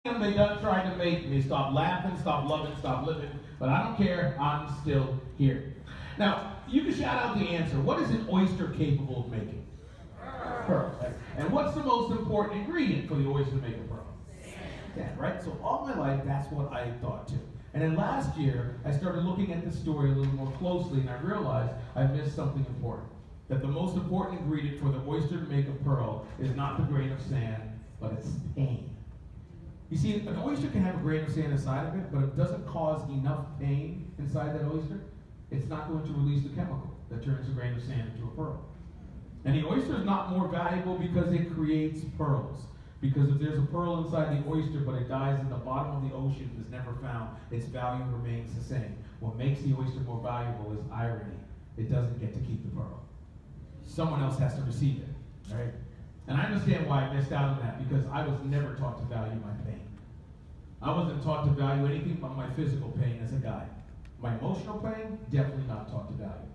They done tried to make me stop laughing, stop loving, stop living, but I don't care. I'm still here. Now, you can shout out the answer. What is an oyster capable of making? Pearl. And what's the most important ingredient for the oyster to make a pearl? Sand, right? So all my life, that's what I thought too. And then last year, I started looking at the story a little more closely, and I realized I missed something important. That the most important ingredient for the oyster to make a pearl is not the grain of sand, but it's pain. You see, an oyster can have a grain of sand inside of it, but if it doesn't cause enough pain inside that oyster, it's not going to release the chemical that turns a grain of sand into a pearl. And the oyster is not more valuable because it creates pearls. Because if there's a pearl inside the oyster, but it dies in the bottom of the ocean and is never found, its value remains the same. What makes the oyster more valuable is irony. It doesn't get to keep the pearl. Someone else has to receive it, right? And I understand why I missed out on that, because I was never taught to value my pain. I wasn't taught to value anything but my physical pain as a guy. My emotional pain, definitely not taught to value.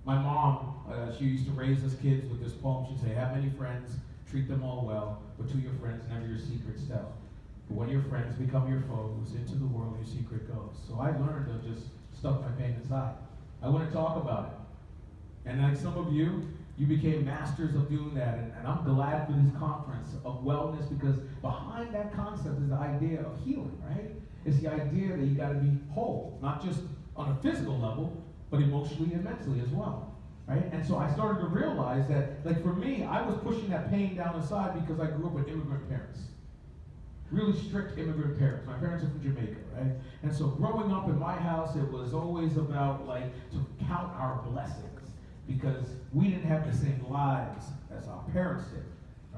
My mom, she used to raise us kids with this poem. She'd say, have many friends, treat them all well, but to your friends never your secrets tell. But when your friends become your foes, into the world your secret goes. So I learned to just stuff my pain inside. I wouldn't talk about it. And like some of you, you became masters of doing that, and I'm glad for this conference of wellness, because behind that concept is the idea of healing, right? It's the idea that you got to be whole, not just on a physical level, but emotionally and mentally as well, right? And so I started to realize that, like for me, I was pushing that pain down inside because I grew up with immigrant parents. Really strict immigrant parents. My parents are from Jamaica, right? And so growing up in my house, it was always about like to count our blessings, because we didn't have the same lives as our parents did,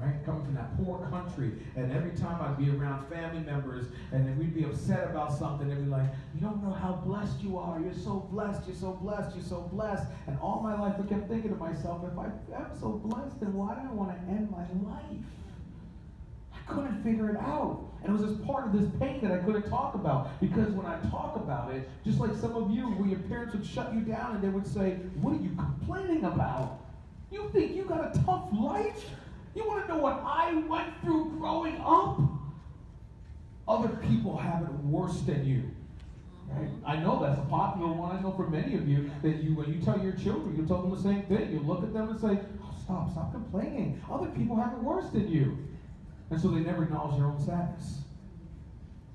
right? Coming from that poor country, and every time I'd be around family members, and then we'd be upset about something, they'd be like, you don't know how blessed you are, you're so blessed, you're so blessed, you're so blessed. And all my life I kept thinking to myself, if I'm so blessed, then why do I want to end my life? I couldn't figure it out. And it was just part of this pain that I couldn't talk about. Because when I talk about it, just like some of you, where your parents would shut you down and they would say, what are you complaining about? You think you got a tough life? You want to know what I went through growing up? Other people have it worse than you. Right? I know that's a popular one. I know for many of you that when you tell your children, you tell them the same thing. You look at them and say, oh, stop complaining. Other people have it worse than you. And so they never acknowledge their own sadness.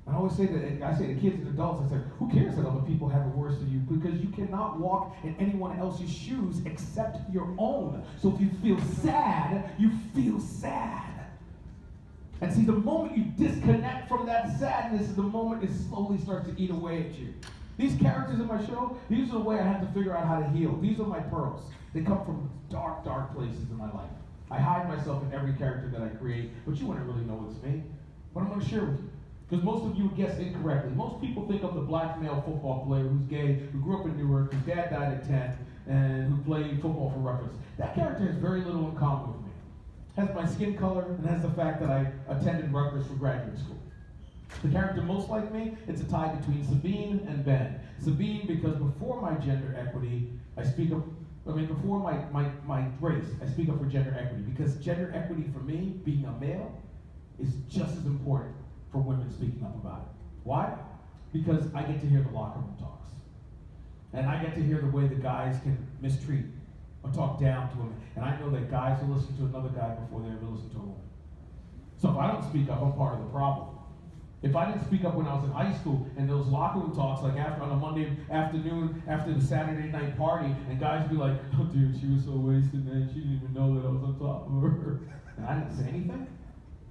I always say that, I say to kids and adults, I say, who cares that other people have it worse than you? Because you cannot walk in anyone else's shoes except your own. So if you feel sad, you feel sad. And see, the moment you disconnect from that sadness is the moment it slowly starts to eat away at you. These characters in my show, these are the way I had to figure out how to heal. These are my pearls. They come from dark, dark places in my life. I hide myself in every character that I create, but you wouldn't really know it's me. But I'm going to share with you. Because most of you would guess incorrectly. Most people think of the black male football player who's gay, who grew up in Newark, whose dad died at 10, and who played football for reference. That character has very little in common with me. Has my skin color, and has the fact that I attended Rutgers for graduate school. The character most like me, it's a tie between Sabine and Ben. Sabine, because before my gender equity, before my race, I speak up for gender equity, because gender equity for me, being a male, is just as important for women speaking up about it. Why? Because I get to hear the locker room talks. And I get to hear the way the guys can mistreat or talk down to women. And I know that guys will listen to another guy before they ever listen to a woman. So if I don't speak up, I'm part of the problem. If I didn't speak up when I was in high school, and those locker room talks, like on a Monday afternoon after the Saturday night party, and guys would be like, oh dude, she was so wasted, man, she didn't even know that I was on top of her. And I didn't say anything,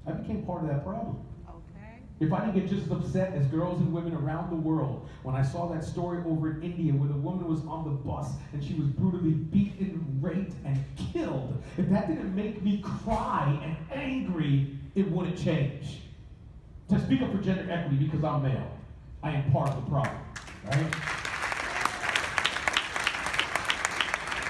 I became part of that problem. Okay. If I didn't get just as upset as girls and women around the world when I saw that story over in India where the woman was on the bus and she was brutally beaten, raped, and killed, if that didn't make me cry and angry, it wouldn't change. To speak up for gender equity because I'm male, I am part of the problem, right?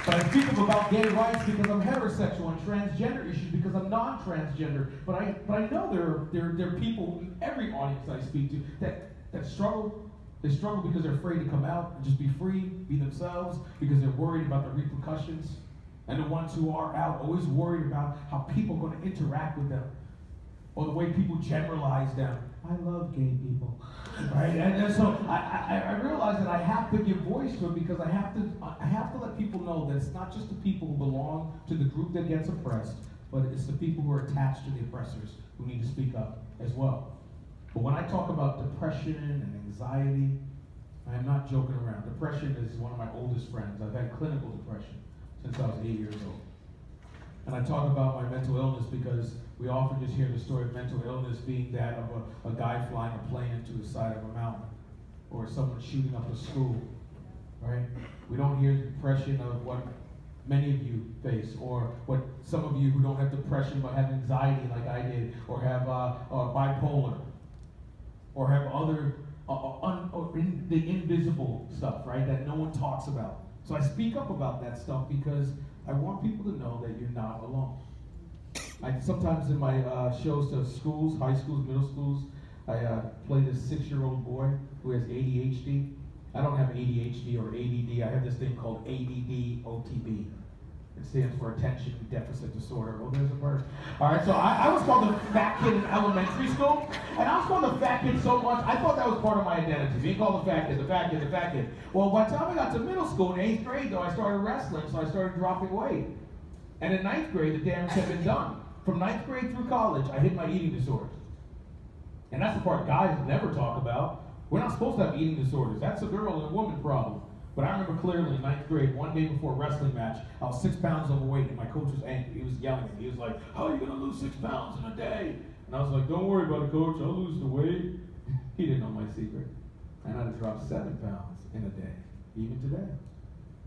But I speak up about gay rights because I'm heterosexual, and transgender issues because I'm non-transgender. But I know there are people in every audience I speak to that struggle. They struggle because they're afraid to come out and just be free, be themselves, because they're worried about the repercussions. And the ones who are out always worried about how people are going to interact with them, or the way people generalize them, I love gay people, right? And so I realized that I have to give voice to it because I have to let people know that it's not just the people who belong to the group that gets oppressed, but it's the people who are attached to the oppressors who need to speak up as well. But when I talk about depression and anxiety, I am not joking around. Depression is one of my oldest friends. I've had clinical depression since I was 8 years old. And I talk about my mental illness because we often just hear the story of mental illness being that of a guy flying a plane into the side of a mountain or someone shooting up a school, right? We don't hear depression of what many of you face, or what some of you who don't have depression but have anxiety like I did, or have bipolar, or have other the invisible stuff, right, that no one talks about. So I speak up about that stuff because I want people to know that you're not alone. Sometimes in my shows to schools, high schools, middle schools, I play this 6-year-old boy who has ADHD. I don't have ADHD or ADD. I have this thing called ADD-OTB. It stands for Attention Deficit Disorder. Oh, there's a bird. All right, so I was called the fat kid in elementary school, and I was called the fat kid so much, I thought that was part of my identity. Being called the fat kid, the fat kid, the fat kid. Well, by the time I got to middle school in 8th grade, though, I started wrestling, so I started dropping weight. And in 9th grade, the damage had been done. From 9th grade through college, I hid my eating disorders. And that's the part guys never talk about. We're not supposed to have eating disorders. That's a girl and a woman problem. But I remember clearly in 9th grade, one day before a wrestling match, I was 6 pounds overweight, and my coach was angry. He was yelling at me. He was like, "How are you going to lose 6 pounds in a day?" And I was like, "Don't worry about it, coach. I'll lose the weight." He didn't know my secret. And I had to drop 7 pounds in a day, even today.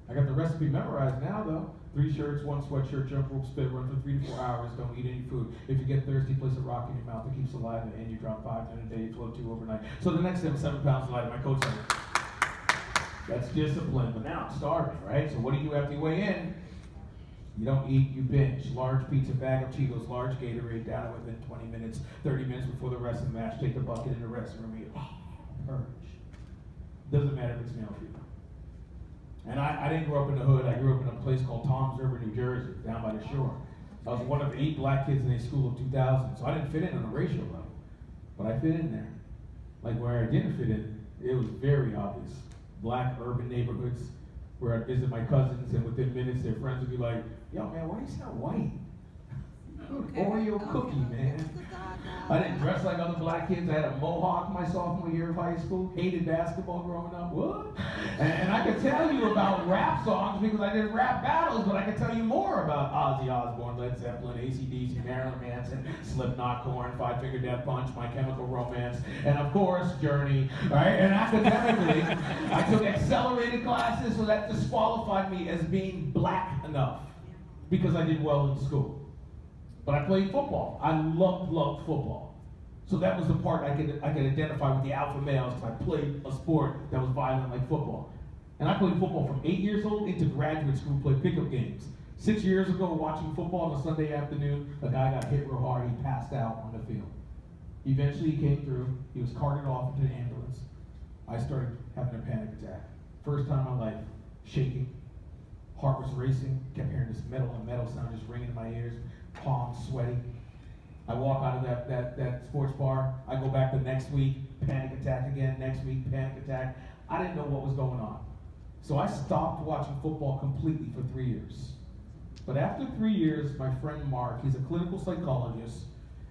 I got the recipe memorized now, though. 3 shirts, 1 sweatshirt, jump rope, spit, run for 3 to 4 hours, don't eat any food. If you get thirsty, place a rock in your mouth that keeps alive, and you drop 5 in a day, you float 2 overnight. So the next day I'm 7 pounds lighter. My coach said, "That's discipline," but now I'm starving, right? So what do you do after you weigh in? You don't eat, you binge. Large pizza, bag of Cheetos, large Gatorade, down within 20 minutes, 30 minutes before the wrestling match, take the bucket in the restroom, eat, purge. Doesn't matter if it's male or female. And I didn't grow up in the hood. I grew up in a place called Toms River, New Jersey, down by the shore. I was one of 8 black kids in a school of 2,000, so I didn't fit in on a racial level. But I fit in there. Like where I didn't fit in, it was very obvious. Black urban neighborhoods where I'd visit my cousins, and within minutes their friends would be like, "Yo, man, why do you sound white? Oreo cookie, man." I didn't dress like other black kids. I had a mohawk my sophomore year of high school. Hated basketball growing up. What? And I could tell you about rap songs because I did rap battles, but I could tell you more about Ozzy Osbourne, Led Zeppelin, AC/DC, Marilyn Manson, Slipknot, Korn, Five Finger Death Punch, My Chemical Romance, and of course, Journey. Right? And academically, I took accelerated classes, so that disqualified me as being black enough because I did well in school. But I played football. I loved football. So that was the part I could identify with the alpha males because I played a sport that was violent like football. And I played football from 8 years old into graduate school, played pickup games. 6 years ago, watching football on a Sunday afternoon, a guy got hit real hard. He passed out on the field. Eventually he came through. He was carted off into the ambulance. I started having a panic attack. First time in my life, shaking. Heart was racing. Kept hearing this metal sound just ringing in my ears. Palms sweaty. I walk out of that sports bar. I go back the next week, panic attack again. Next week, panic attack. I didn't know what was going on. So I stopped watching football completely for 3 years. But after 3 years, my friend Mark, he's a clinical psychologist,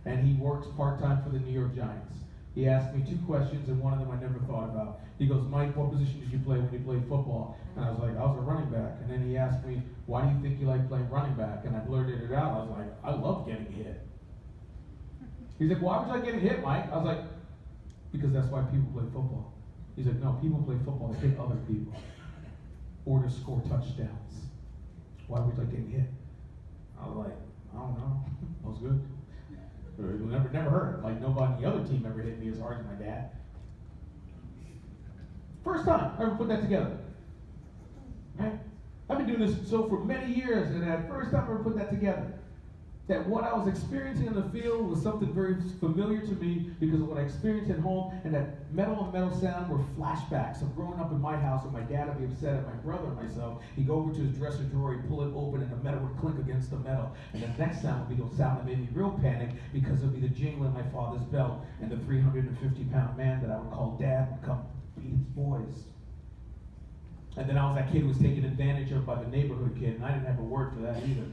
and he works part-time for the New York Giants. He asked me 2 questions, and one of them I never thought about. He goes, "Mike, what position did you play when you played football?" And I was like, "I was a running back." And then he asked me, "Why do you think you like playing running back?" And I blurted it out. I was like, "I love getting hit." He's like, "Why would you like getting hit, Mike?" I was like, "Because that's why people play football." He's like, "No, people play football to hit other people or to score touchdowns. Why would you like getting hit?" I was like, "I don't know." That was good. It never hurt. Like nobody on the other team ever hit me as hard as my dad. First time I ever put that together. Right? I've been doing this for many years, and that first time I ever put that together. That what I was experiencing in the field was something very familiar to me because of what I experienced at home, and that metal on metal sound were flashbacks of growing up in my house, and my dad would be upset at my brother and myself. He'd go over to his dresser drawer, he'd pull it open, and the metal would clink against the metal. And the next sound would be the sound that made me real panic because it would be the jingle in my father's belt, and the 350-pound man that I would call Dad would come beat his boys. And then I was that kid who was taken advantage of by the neighborhood kid, and I didn't have a word for that either.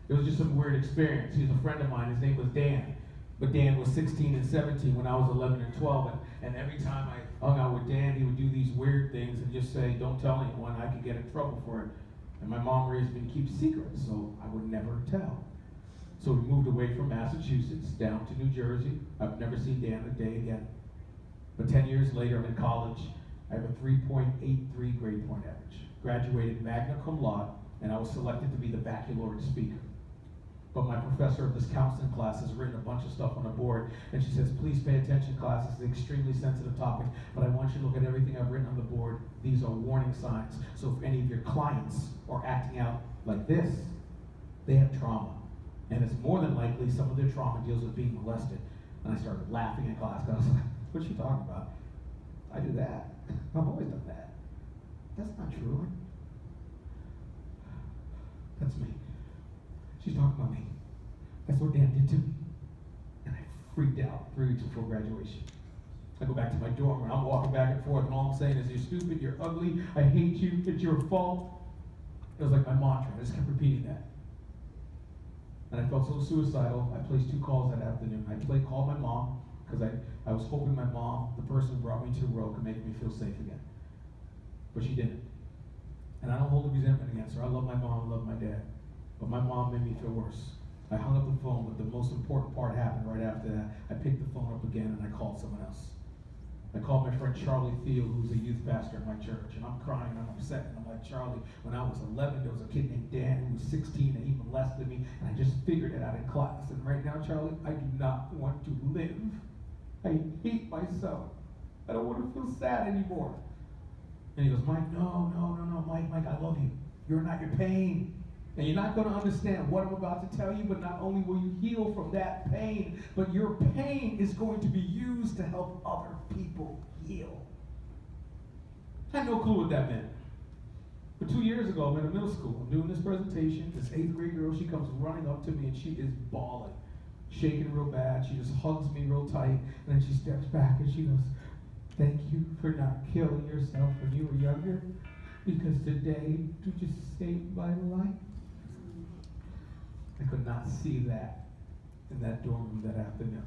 It was just some weird experience. He was a friend of mine. His name was Dan. But Dan was 16 and 17 when I was 11 and 12. And every time I hung out with Dan, he would do these weird things and just say, don't tell anyone, I could get in trouble for it. And my mom raised me to keep secrets, so I would never tell. So we moved away from Massachusetts down to New Jersey. I've never seen Dan a day again. But 10 years later, I'm in college. I have a 3.83 grade point average. Graduated magna cum laude, and I was selected to be the baccalaureate speaker. But my professor of this counseling class has written a bunch of stuff on the board, and she says, please pay attention, class. It's an extremely sensitive topic, but I want you to look at everything I've written on the board. These are warning signs. So if any of your clients are acting out like this, they have trauma. And it's more than likely some of their trauma deals with being molested. And I started laughing in class, because I was like, what's she talking about? I do that. I've always done that. That's not true. That's me. She's talking about me. That's what Dan did to me. And I freaked out 3 weeks before graduation. I go back to my dorm room. I'm walking back and forth, and all I'm saying is, you're stupid, you're ugly, I hate you, it's your fault. It was like my mantra. I just kept repeating that. And I felt so suicidal. I placed 2 calls that afternoon. I called my mom, because I was hoping my mom, the person who brought me to the world, could make me feel safe again. But she didn't. And I don't hold a resentment against her. I love my mom, I love my dad. But my mom made me feel worse. I hung up the phone, but the most important part happened right after that. I picked the phone up again and I called someone else. I called my friend Charlie Thiel, who's a youth pastor at my church, and I'm crying and I'm upset. And I'm like, Charlie, when I was 11, there was a kid named Dan who was 16 and he molested me, and I just figured it out in class. And right now, Charlie, I do not want to live. I hate myself. I don't want to feel sad anymore. And he goes, Mike, no, Mike, I love you. You're not your pain. And you're not going to understand what I'm about to tell you, but not only will you heal from that pain, but your pain is going to be used to help other people heal. I had no clue what that meant. But 2 years ago, I'm in a middle school. I'm doing this presentation. This 8th grade girl, she comes running up to me, and she is bawling, shaking real bad. She just hugs me real tight, and then she steps back, and she goes, thank you for not killing yourself when you were younger, because today you just saved my life. I could not see that in that dorm room that afternoon.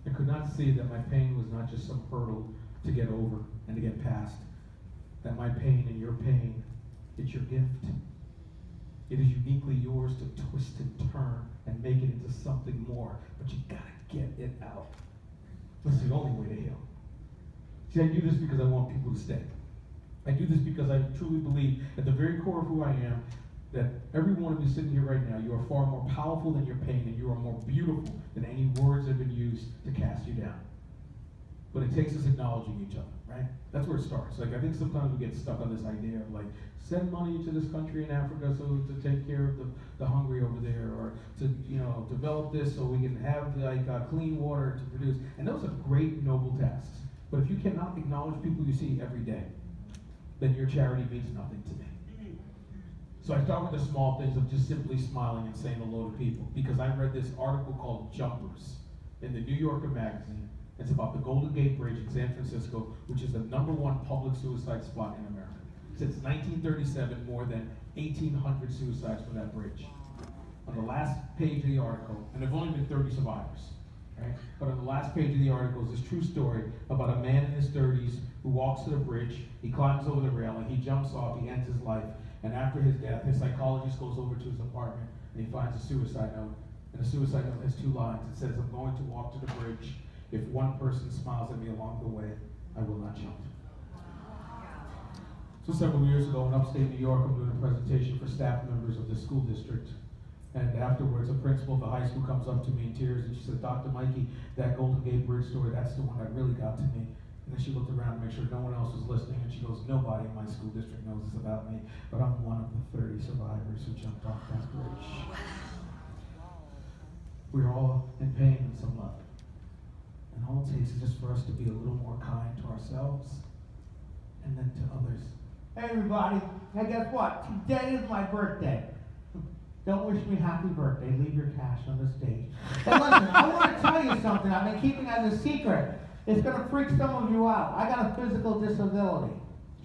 I could not see that my pain was not just some hurdle to get over and to get past. That my pain and your pain, it's your gift. It is uniquely yours to twist and turn and make it into something more. But you gotta get it out. That's the only way to heal. See, I do this because I want people to stay. I do this because I truly believe at the very core of who I am, that every one of you sitting here right now, you are far more powerful than your pain, and you are more beautiful than any words that have been used to cast you down. But it takes us acknowledging each other, right? That's where it starts. Like, I think sometimes we get stuck on this idea of like, send money to this country in Africa so to take care of the hungry over there, or to, develop this so we can have clean water to produce. And those are great, noble tasks. But if you cannot acknowledge people you see every day, then your charity means nothing to me. So I start with the small things of just simply smiling and saying hello to people, because I read this article called Jumpers in the New Yorker magazine. It's about the Golden Gate Bridge in San Francisco, which is the #1 public suicide spot in America. Since 1937, more than 1,800 suicides from that bridge. On the last page of the article, and there have only been 30 survivors, right? But on the last page of the article is this true story about a man in his 30s who walks to the bridge, he climbs over the railing, he jumps off, he ends his life. And after his death, his psychologist goes over to his apartment and he finds a suicide note. And the suicide note has 2 lines. It says, I'm going to walk to the bridge. If one person smiles at me along the way, I will not jump. So several years ago in upstate New York, I'm doing a presentation for staff members of the school district. And afterwards, a principal of the high school comes up to me in tears and she said, Dr. Mykee, that Golden Gate Bridge story, that's the one that really got to me. And then she looked around to make sure no one else was listening, and she goes, nobody in my school district knows this about me, but I'm one of the 30 survivors who jumped off that bridge. we're all in pain and some love. And all it takes is just for us to be a little more kind to ourselves and then to others. Hey everybody, hey, guess what? Today is my birthday. Don't wish me happy birthday. Leave your cash on the stage. But listen, I want to tell you something I've been keeping as a secret. It's going to freak some of you out. I got a physical disability.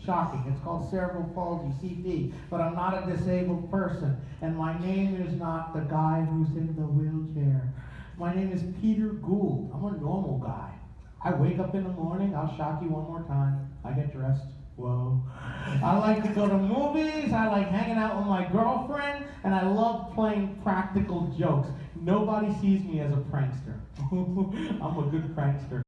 Shocking. It's called cerebral palsy, CP. But I'm not a disabled person. And my name is not the guy who's in the wheelchair. My name is Peter Gould. I'm a normal guy. I wake up in the morning. I'll shock you one more time. I get dressed. Whoa. I like to go to movies. I like hanging out with my girlfriend. And I love playing practical jokes. Nobody sees me as a prankster. I'm a good prankster.